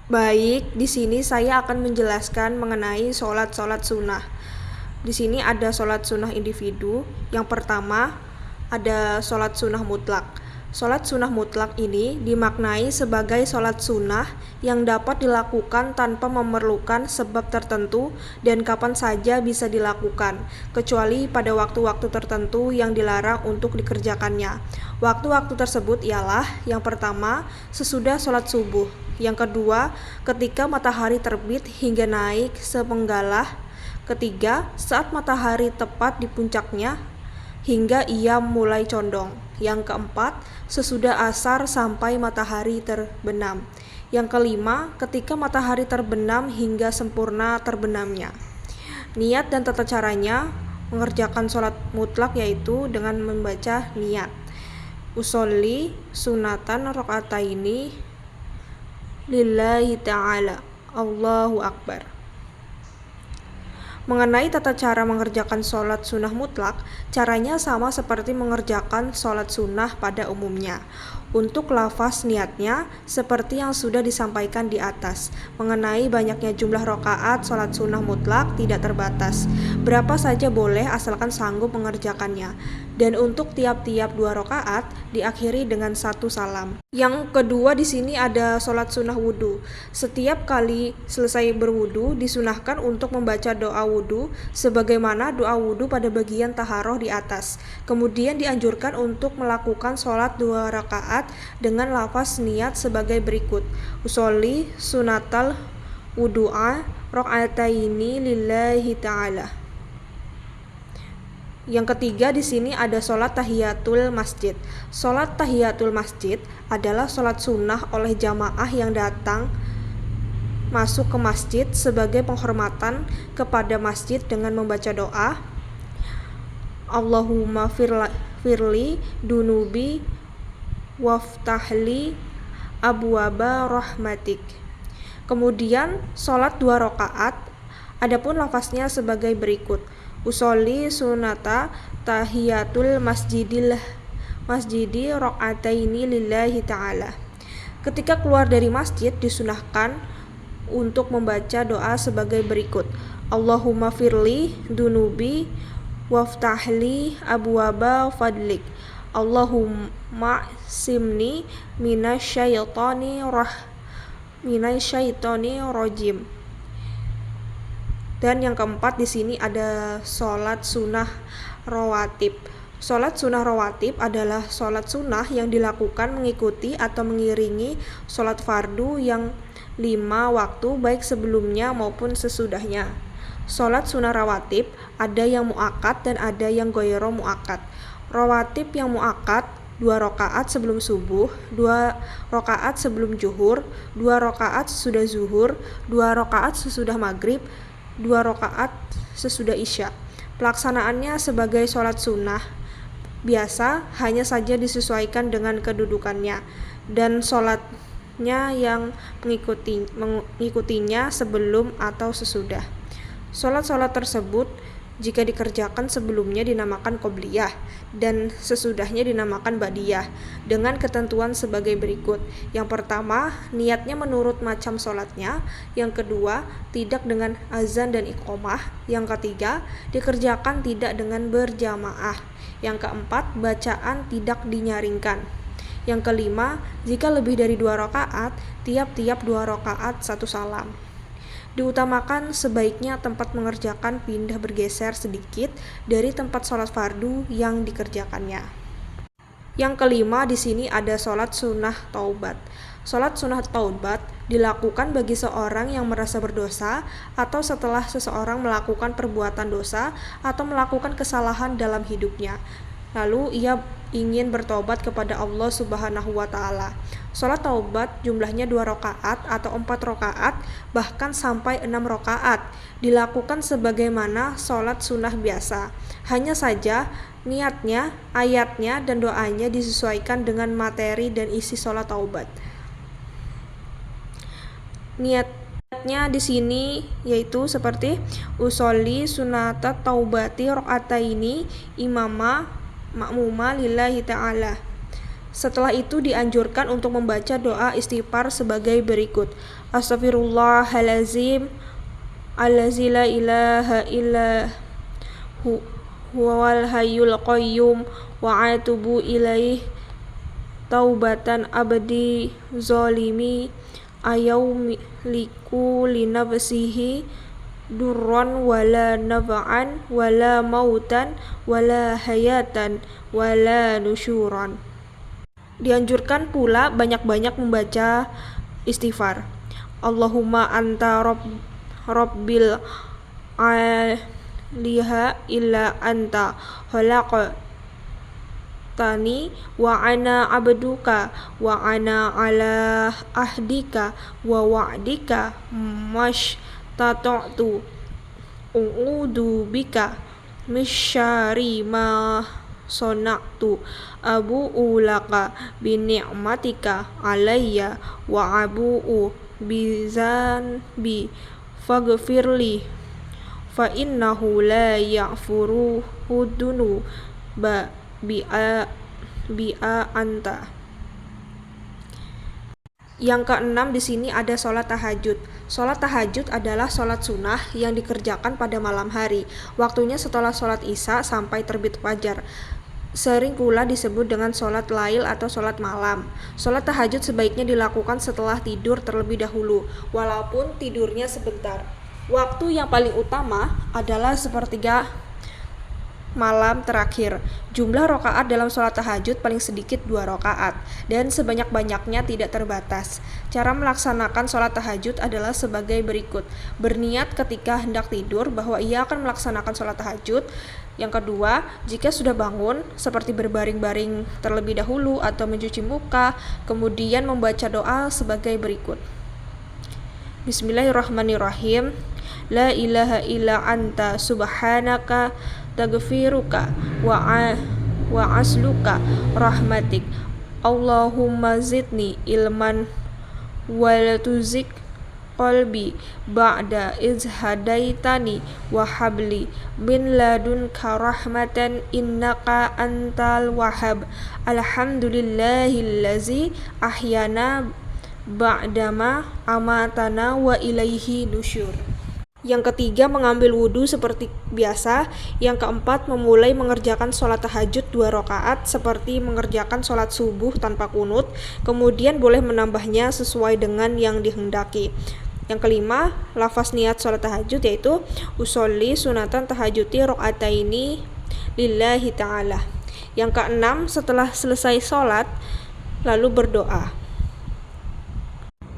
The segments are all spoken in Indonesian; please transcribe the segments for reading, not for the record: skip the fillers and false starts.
Baik, di sini saya akan menjelaskan mengenai sholat-sholat sunnah. Di sini ada sholat sunnah individu. Yang pertama, ada sholat sunnah mutlak. Sholat sunnah mutlak ini dimaknai sebagai sholat sunnah yang dapat dilakukan tanpa memerlukan sebab tertentu dan kapan saja bisa dilakukan, kecuali pada waktu-waktu tertentu yang dilarang untuk dikerjakannya. Waktu-waktu tersebut ialah: yang pertama, sesudah sholat subuh; yang kedua, ketika matahari terbit hingga naik sepenggalah; ketiga, saat matahari tepat di puncaknya hingga ia mulai condong; yang keempat, sesudah asar sampai matahari terbenam; yang kelima, ketika matahari terbenam hingga sempurna terbenamnya. Niat dan tata caranya mengerjakan sholat mutlak yaitu dengan membaca niat. Usolli sunatan rakaataini lillahi ta'ala. Allahu Akbar. Mengenai tata cara mengerjakan sholat sunnah mutlak, caranya sama seperti mengerjakan sholat sunnah pada umumnya. Untuk lafaz niatnya, seperti yang sudah disampaikan di atas, mengenai banyaknya jumlah rakaat sholat sunnah mutlak tidak terbatas. Berapa saja boleh asalkan sanggup mengerjakannya. Dan untuk tiap-tiap 2 rakaat diakhiri dengan 1 salam. Yang kedua di sini ada sholat sunnah wudhu. Setiap kali selesai berwudhu disunahkan untuk membaca doa wudhu sebagaimana doa wudhu pada bagian taharoh di atas. Kemudian dianjurkan untuk melakukan sholat 2 rakaat dengan lafaz niat sebagai berikut: usolli sunatal wudu'a rakaataini lillahi ta'ala. Yang ketiga di sini ada sholat tahiyatul masjid. Sholat tahiyatul masjid adalah sholat sunnah oleh jamaah yang datang masuk ke masjid sebagai penghormatan kepada masjid dengan membaca doa: Allahumma firli dunubi waftahli abwaba rahmatik. Kemudian sholat 2 rakaat, adapun lafaznya sebagai berikut: usolli sunata tahiyatul masjidi rakaataini lillahi ta'ala. Ketika keluar dari masjid disunahkan untuk membaca doa sebagai berikut: Allahumma firli dunubi waftahli abwaba fadlik. Allahumma simni minasyaitoni rojim. Dan yang keempat di sini ada sholat sunnah rawatib. Sholat sunnah rawatib adalah sholat sunnah yang dilakukan mengikuti atau mengiringi sholat fardu yang 5 waktu baik sebelumnya maupun sesudahnya. Sholat sunnah rawatib ada yang muakkad dan ada yang ghairo muakkad. Rawatib yang muakkad 2 rakaat sebelum subuh, 2 rakaat sebelum zuhur, 2 rakaat sesudah zuhur, 2 rakaat sesudah maghrib, 2 rakaat sesudah isya. Pelaksanaannya sebagai sholat sunnah biasa, hanya saja disesuaikan dengan kedudukannya, dan sholatnya yang mengikutinya sebelum atau sesudah. Sholat-sholat tersebut jika dikerjakan sebelumnya dinamakan qobliyah dan sesudahnya dinamakan ba'diyah dengan ketentuan sebagai berikut: yang pertama, niatnya menurut macam sholatnya; yang kedua, tidak dengan azan dan iqomah; yang ketiga, dikerjakan tidak dengan berjamaah; yang keempat, bacaan tidak dinyaringkan; yang kelima, jika lebih dari 2 rakaat, tiap-tiap 2 rakaat 1 salam. Diutamakan sebaiknya tempat mengerjakan pindah bergeser sedikit dari tempat sholat fardu yang dikerjakannya. Yang kelima di sini ada sholat sunnah taubat. Sholat sunnah taubat dilakukan bagi seorang yang merasa berdosa atau setelah seseorang melakukan perbuatan dosa atau melakukan kesalahan dalam hidupnya, lalu ia ingin bertobat kepada Allah Subhanahu wa Ta'ala. Sholat taubat jumlahnya 2 rakaat atau 4 rakaat, bahkan sampai 6 rakaat, dilakukan sebagaimana sholat sunnah biasa. Hanya saja niatnya, ayatnya, dan doanya disesuaikan dengan materi dan isi sholat taubat. Niatnya di sini yaitu seperti usolli sunata taubati rakaataini imama ma'muma lillahi ta'ala. Setelah itu dianjurkan untuk membaca doa istighfar sebagai berikut. Astaghfirullahalazim allazi la ilaha illa huwal hayyul qayyum wa atubu ilaih taubatan abdi zalimi ayauliku linafsihi durran wala naf'an wala mautan wala hayatan wala nusyuran. Dianjurkan pula banyak-banyak membaca istighfar. Allahumma anta rabbil aliha illa anta khalaqtani wa ana abduka wa ana ala ahdika wa wa'dika mastata'tu u'udu bika misyari ma sonaktu abu'u laka bini'matika alayya wa abu'u bizanbi faghfirli fa innahu la ya'furu hudunu bi'a anta. Yang keenam di sini ada sholat tahajud. Sholat tahajud adalah sholat sunnah yang dikerjakan pada malam hari. Waktunya setelah sholat isya sampai terbit fajar. Sering pula disebut dengan sholat lail atau sholat malam. Sholat tahajud sebaiknya dilakukan setelah tidur terlebih dahulu, walaupun tidurnya sebentar. Waktu yang paling utama adalah sepertiga malam terakhir. Jumlah rakaat dalam sholat tahajud paling sedikit 2 rakaat dan sebanyak-banyaknya tidak terbatas. Cara melaksanakan sholat tahajud adalah sebagai berikut. Berniat ketika hendak tidur bahwa ia akan melaksanakan sholat tahajud. Yang kedua, jika sudah bangun, seperti berbaring-baring terlebih dahulu atau mencuci muka, kemudian membaca doa sebagai berikut. Bismillahirrahmanirrahim. La ilaha illa anta subhanaka taghfiruka wa asluka rahmatik. Allahumma zidni ilman wal tuzik qalbi ba'da iz hadaitani wa habli min ladunka rahmatan innaka antal wahhab. Alhamdulillahillazi ahyana ba'dama amatana wa ilaihi nusyur. Yang ketiga, mengambil wudhu seperti biasa. Yang keempat, memulai mengerjakan sholat tahajud 2 rakaat seperti mengerjakan sholat subuh tanpa kunut. Kemudian boleh menambahnya sesuai dengan yang dihendaki. Yang kelima, lafaz niat sholat tahajud yaitu usolli sunatan tahajuti rakaataini lillahi ta'ala. Yang keenam, setelah selesai sholat lalu berdoa.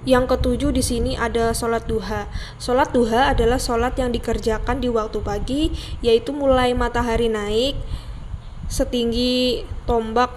Yang ketujuh di sini ada sholat duha. Sholat duha adalah sholat yang dikerjakan di waktu pagi, yaitu mulai matahari naik setinggi tombak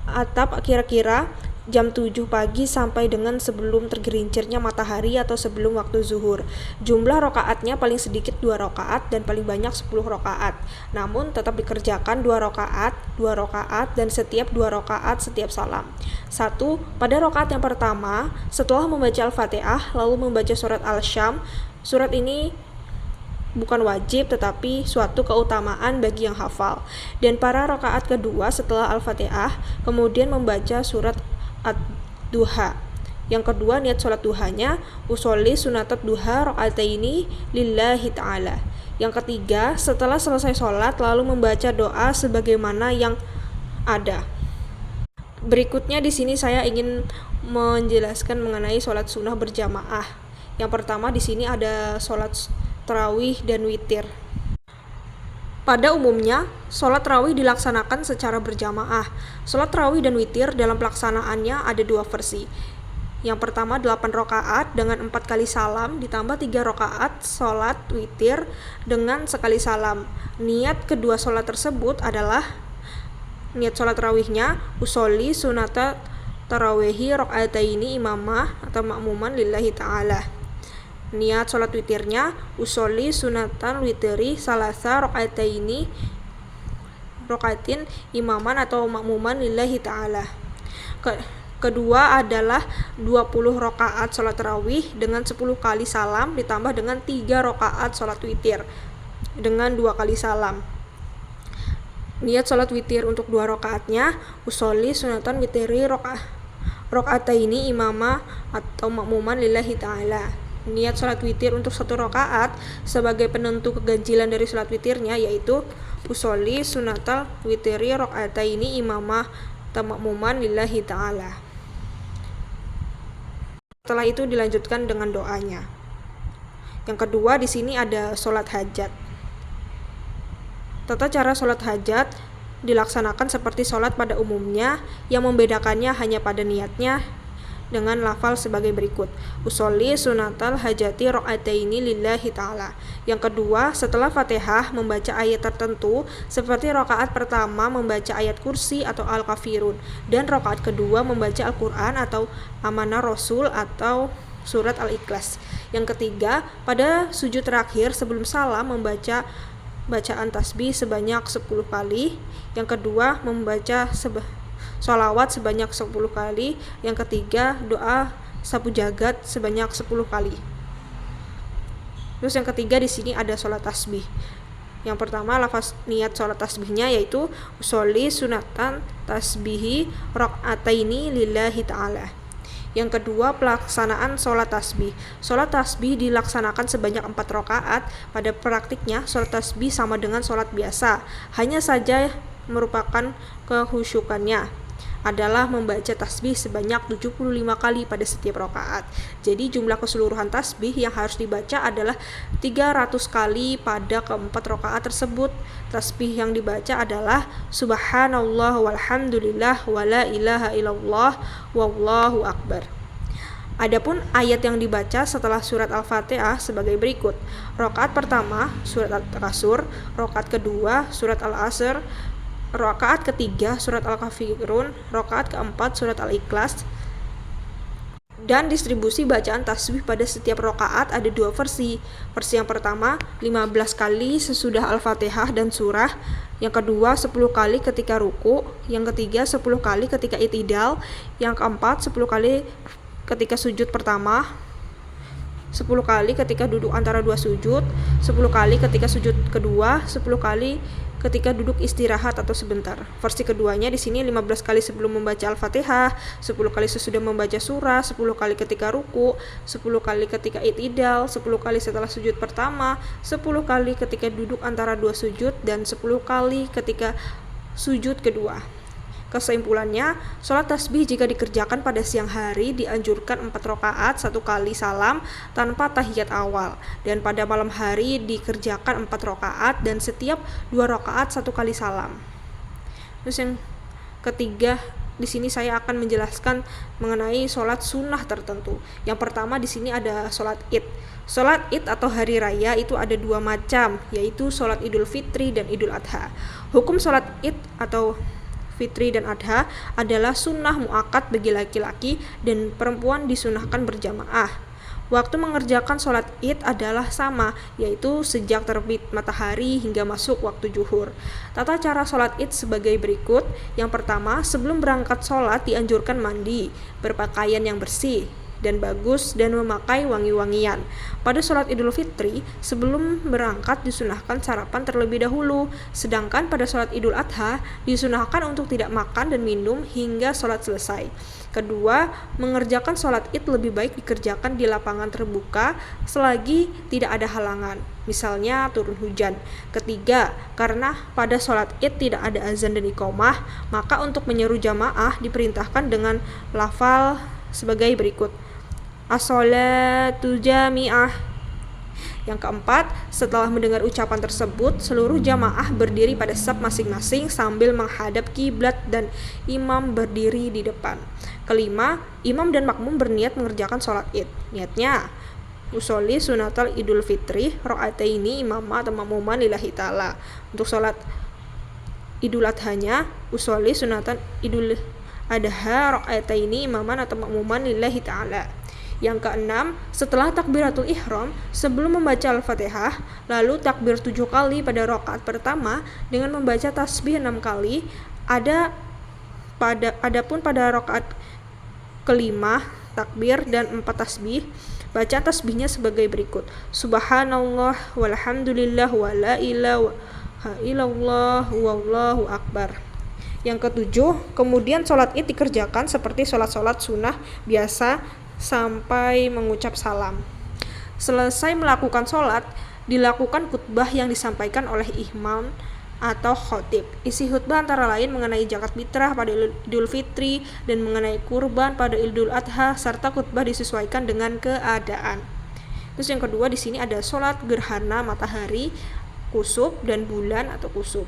atap kira-kira jam 7 pagi sampai dengan sebelum tergelincirnya matahari atau sebelum waktu zuhur. Jumlah rakaatnya paling sedikit 2 rakaat dan paling banyak 10 rakaat. Namun tetap dikerjakan 2 rakaat dan setiap 2 rakaat setiap salam. 1. Pada rakaat yang pertama, setelah membaca Al-Fatihah lalu membaca surat Al-Syam. Surat ini bukan wajib tetapi suatu keutamaan bagi yang hafal. Dan pada rakaat kedua setelah Al-Fatihah kemudian membaca surat Ad-Duha. Yang kedua, niat sholat duhanya usolli sunatat duha rakaataini lillahi ta'ala. Yang ketiga, setelah selesai sholat lalu membaca doa sebagaimana yang ada. Berikutnya di sini saya ingin menjelaskan mengenai sholat sunnah berjamaah. Yang pertama di sini ada sholat tarawih dan witir. Pada umumnya, sholat tarawih dilaksanakan secara berjamaah. Sholat tarawih dan witir dalam pelaksanaannya ada 2 versi. Yang pertama 8 rakaat dengan 4 kali salam ditambah 3 rakaat sholat witir dengan sekali salam. Niat kedua sholat tersebut adalah niat sholat tarawihnya usolli sunata tarawihi rakaataini imamah atau makmuman lillahi ta'ala. Niat sholat witirnya usolli sunatan witiri salasa rakaataini rakaatin imaman atau makmuman lillahi ta'ala. Kedua adalah 20 rakaat sholat tarawih dengan 10 kali salam ditambah dengan 3 rakaat sholat witir dengan 2 kali salam. Niat sholat witir untuk 2 rakaatnya, usolli sunatan witiri rakaataini imama atau makmuman lillahi ta'ala. Niat sholat witir untuk 1 rakaat sebagai penentu keganjilan dari sholat witirnya, yaitu usolli sunatal witiri rakaataini imama atau makmuman lillahi ta'ala. Setelah itu dilanjutkan dengan doanya. Yang kedua di sini ada sholat hajat. Tata cara sholat hajat dilaksanakan seperti sholat pada umumnya, yang membedakannya hanya pada niatnya dengan lafal sebagai berikut. Usolli sunatal hajati rakaataini lillahi ta'ala. Yang kedua, setelah Fatihah membaca ayat tertentu seperti rakaat pertama membaca ayat kursi atau al-kafirun, dan rakaat kedua membaca Al-Quran atau amanah Rasul atau surat Al-Ikhlas. Yang ketiga, pada sujud terakhir sebelum salam membaca bacaan tasbih sebanyak 10 kali. Yang kedua, membaca sholawat sebanyak 10 kali. Yang ketiga, doa sapu jagat sebanyak 10 kali. Terus yang ketiga di sini ada sholat tasbih. Yang pertama, lafaz niat sholat tasbihnya yaitu usolli sunatan tasbihi rakaataini lillahi ta'ala. Yang kedua, pelaksanaan sholat tasbih. Sholat tasbih dilaksanakan sebanyak 4 rakaat. Pada praktiknya, sholat tasbih sama dengan sholat biasa. Hanya saja merupakan kekhusyukannya adalah membaca tasbih sebanyak 75 kali pada setiap rakaat. Jadi jumlah keseluruhan tasbih yang harus dibaca adalah 300 kali pada keempat rakaat tersebut. Tasbih yang dibaca adalah subhanallah walhamdulillah wala ilaha illallah wallahu akbar. Adapun ayat yang dibaca setelah surat Al-Fatihah sebagai berikut. Rakaat pertama surat Al-Takasur, rakaat kedua surat Al-Asr, rakaat ketiga surat Al-Kafirun, rakaat keempat surat Al-Ikhlas. Dan distribusi bacaan tasbih pada setiap rakaat ada 2 versi. Versi yang pertama 15 kali sesudah Al-Fatihah dan surah. Yang kedua 10 kali ketika ruku. Yang ketiga 10 kali ketika i'tidal. Yang keempat 10 kali ketika sujud pertama, 10 kali ketika duduk antara 2 sujud, 10 kali ketika sujud kedua, 10 kali ketika duduk istirahat atau sebentar. Versi keduanya di sini 15 kali sebelum membaca Al-Fatihah, 10 kali sesudah membaca surah, 10 kali ketika ruku, 10 kali ketika i'tidal, 10 kali setelah sujud pertama, 10 kali ketika duduk antara 2 sujud, dan 10 kali ketika sujud kedua. Kesimpulannya, sholat tasbih jika dikerjakan pada siang hari dianjurkan 4 rakaat 1 kali salam tanpa tahiyat awal, dan pada malam hari dikerjakan 4 rakaat dan setiap 2 rakaat 1 kali salam. Terus yang ketiga, di sini saya akan menjelaskan mengenai sholat sunnah tertentu. Yang pertama di sini ada sholat Id. Sholat Id atau hari raya itu ada 2 macam, yaitu sholat Idul Fitri dan Idul Adha. Hukum sholat Id atau Fitri dan Adha adalah sunnah muakkad bagi laki-laki, dan perempuan disunahkan berjamaah. Waktu mengerjakan sholat Id adalah sama, yaitu sejak terbit matahari hingga masuk waktu zuhur. Tata cara sholat Id sebagai berikut. Yang pertama, sebelum berangkat sholat dianjurkan mandi, berpakaian yang bersih dan bagus, dan memakai wangi-wangian. Pada sholat Idul Fitri, sebelum berangkat disunahkan sarapan terlebih dahulu, sedangkan pada sholat Idul Adha disunahkan untuk tidak makan dan minum hingga sholat selesai. Kedua, mengerjakan sholat Id lebih baik dikerjakan di lapangan terbuka selagi tidak ada halangan, misalnya turun hujan. Ketiga, karena pada sholat Id tidak ada azan dan iqomah, maka untuk menyeru jamaah diperintahkan dengan lafal sebagai berikut: as-sholatu jami'ah. Yang keempat, setelah mendengar ucapan tersebut, seluruh jamaah berdiri pada saf masing-masing sambil menghadap kiblat dan imam berdiri di depan. Kelima, imam dan makmum berniat mengerjakan sholat Id. Niatnya, usolli sunatal Idul Fitri rakaataini imama atau makmuman lillahi ta'ala. Untuk sholat Idul Adhanya, usolli sunatan Idul Adha rakaataini imaman atau makmuman lillahi ta'ala. Yang keenam, setelah takbiratul ihram sebelum membaca Al-Fatihah, lalu takbir 7 kali pada rakaat pertama dengan membaca tasbih 6 kali. Adapun pada rakaat kelima takbir dan 4 tasbih. Bacaan tasbihnya sebagai berikut: subhanallah walhamdulillah wala ilaha illallah wallahu akbar. Yang ketujuh, kemudian sholat id dikerjakan seperti sholat-sholat sunnah biasa sampai mengucap salam. Selesai melakukan sholat, dilakukan khutbah yang disampaikan oleh imam atau khotib. Isi khutbah antara lain mengenai zakat fitrah pada Idul Fitri dan mengenai kurban pada Idul Adha, serta khutbah disesuaikan dengan keadaan. Terus yang kedua di sini ada sholat gerhana matahari, kusuf, dan bulan atau kusuf.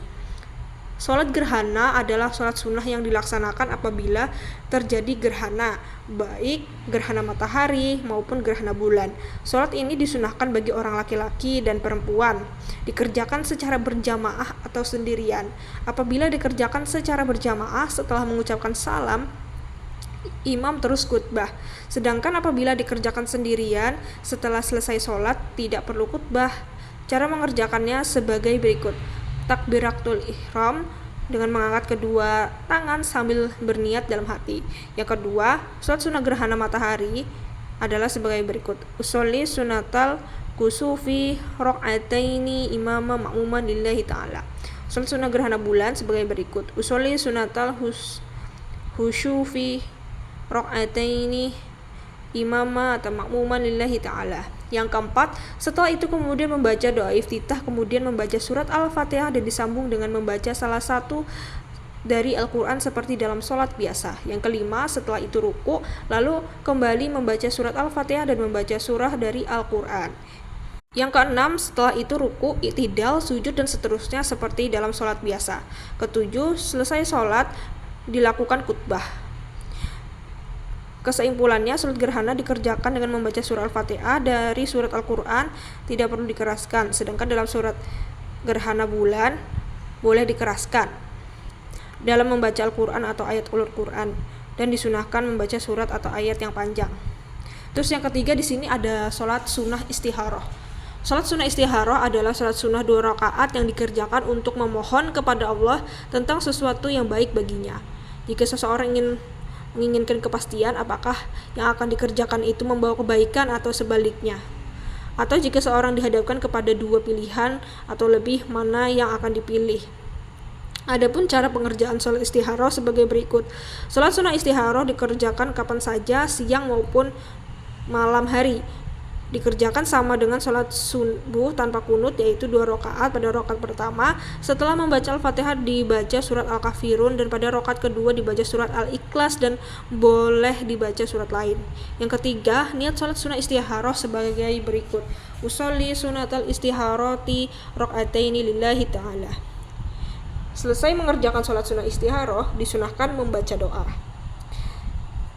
Sholat gerhana adalah sholat sunnah yang dilaksanakan apabila terjadi gerhana, baik gerhana matahari maupun gerhana bulan. Sholat ini disunahkan bagi orang laki-laki dan perempuan, dikerjakan secara berjamaah atau sendirian. Apabila dikerjakan secara berjamaah, setelah mengucapkan salam, imam terus khutbah. Sedangkan apabila dikerjakan sendirian, setelah selesai sholat tidak perlu khutbah. Cara mengerjakannya sebagai berikut. Takbiratul ihram dengan mengangkat kedua tangan sambil berniat dalam hati. Yang kedua, sholat sunnah gerhana matahari adalah sebagai berikut. Usolli sunatal kusufi rok'ataini imama ma'muman lillahi ta'ala. Sholat sunnah gerhana bulan sebagai berikut. Usolli sunatal husyufi rok'ataini imama atau ma'muman lillahi ta'ala. Yang keempat, setelah itu kemudian membaca doa iftitah, kemudian membaca surat Al-Fatihah dan disambung dengan membaca salah satu dari Al-Quran seperti dalam sholat biasa. Yang kelima, setelah itu ruku, lalu kembali membaca surat Al-Fatihah dan membaca surah dari Al-Quran. Yang keenam, setelah itu ruku, i'tidal, sujud, dan seterusnya seperti dalam sholat biasa. Ketujuh, selesai sholat, dilakukan khutbah. Kesimpulannya, sholat gerhana dikerjakan dengan membaca surah Al-Fatihah dari surat Al-Quran, tidak perlu dikeraskan. Sedangkan dalam surat gerhana bulan, boleh dikeraskan dalam membaca Al-Quran atau ayat Al-Quran, dan disunahkan membaca surat atau ayat yang panjang. Terus yang ketiga di sini ada sholat sunnah istikharah. Sholat sunnah istikharah adalah sholat sunnah 2 rakaat yang dikerjakan untuk memohon kepada Allah tentang sesuatu yang baik baginya. Jika seseorang menginginkan kepastian apakah yang akan dikerjakan itu membawa kebaikan atau sebaliknya, atau jika seorang dihadapkan kepada 2 pilihan atau lebih, mana yang akan dipilih. Adapun cara pengerjaan sholat istikharah sebagai berikut. Sholat sunnah istikharah dikerjakan kapan saja, siang maupun malam hari. Dikerjakan sama dengan sholat subuh tanpa kunut, yaitu 2 rakaat. Pada rakaat pertama, setelah membaca Al-Fatihah dibaca surat Al-Kafirun, dan pada rakaat kedua dibaca surat Al-Ikhlas, dan boleh dibaca surat lain. Yang ketiga, niat sholat sunnah istikharah sebagai berikut. Usolli sunatal istikharati rakaataini lillahi ta'ala. Selesai mengerjakan sholat sunnah istikharah, disunahkan membaca doa.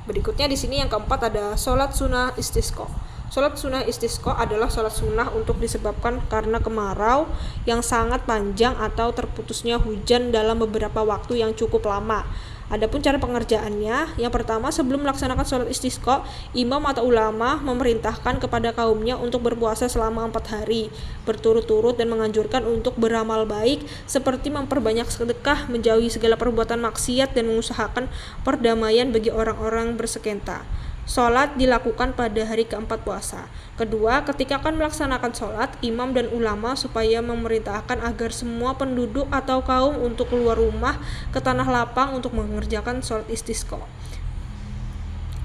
Berikutnya di sini yang keempat ada sholat sunnah istisqa. Sholat sunnah istisqa adalah sholat sunnah untuk disebabkan karena kemarau yang sangat panjang atau terputusnya hujan dalam beberapa waktu yang cukup lama. Adapun cara pengerjaannya, yang pertama, sebelum melaksanakan sholat istisqa, imam atau ulama memerintahkan kepada kaumnya untuk berpuasa selama 4 hari berturut-turut dan menganjurkan untuk beramal baik seperti memperbanyak sedekah, menjauhi segala perbuatan maksiat, dan mengusahakan perdamaian bagi orang-orang bersengketa. Sholat dilakukan pada hari keempat puasa. Kedua, ketika akan melaksanakan sholat, imam dan ulama supaya memerintahkan agar semua penduduk atau kaum untuk keluar rumah ke tanah lapang untuk mengerjakan sholat istisqa.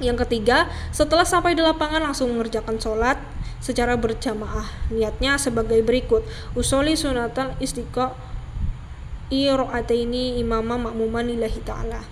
Yang ketiga, setelah sampai di lapangan langsung mengerjakan sholat secara berjamaah. Niatnya sebagai berikut. Usolli sunatal istisqa rakaataini imama ma'muman lillahi ta'ala.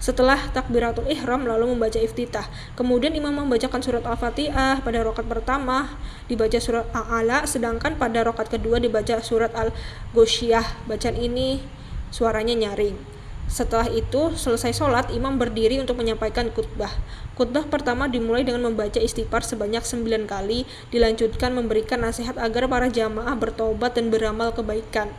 Setelah takbiratul ihram lalu membaca iftitah. Kemudian imam membacakan surat Al-Fatihah. Pada rakaat pertama dibaca surat Al-A'la, sedangkan pada rakaat kedua dibaca surat Al-Ghoshiyah. Bacaan ini suaranya nyaring. Setelah itu selesai sholat, imam berdiri untuk menyampaikan khutbah. Khutbah pertama dimulai dengan membaca istighfar sebanyak 9 kali, dilanjutkan memberikan nasihat agar para jamaah bertobat dan beramal kebaikan.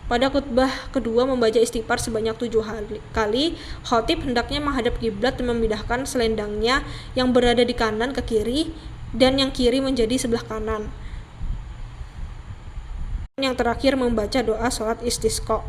Pada khutbah kedua membaca istighfar sebanyak 7 kali. Khatib hendaknya menghadap kiblat dan memindahkan selendangnya yang berada di kanan ke kiri dan yang kiri menjadi sebelah kanan. Yang terakhir membaca doa sholat istisqa.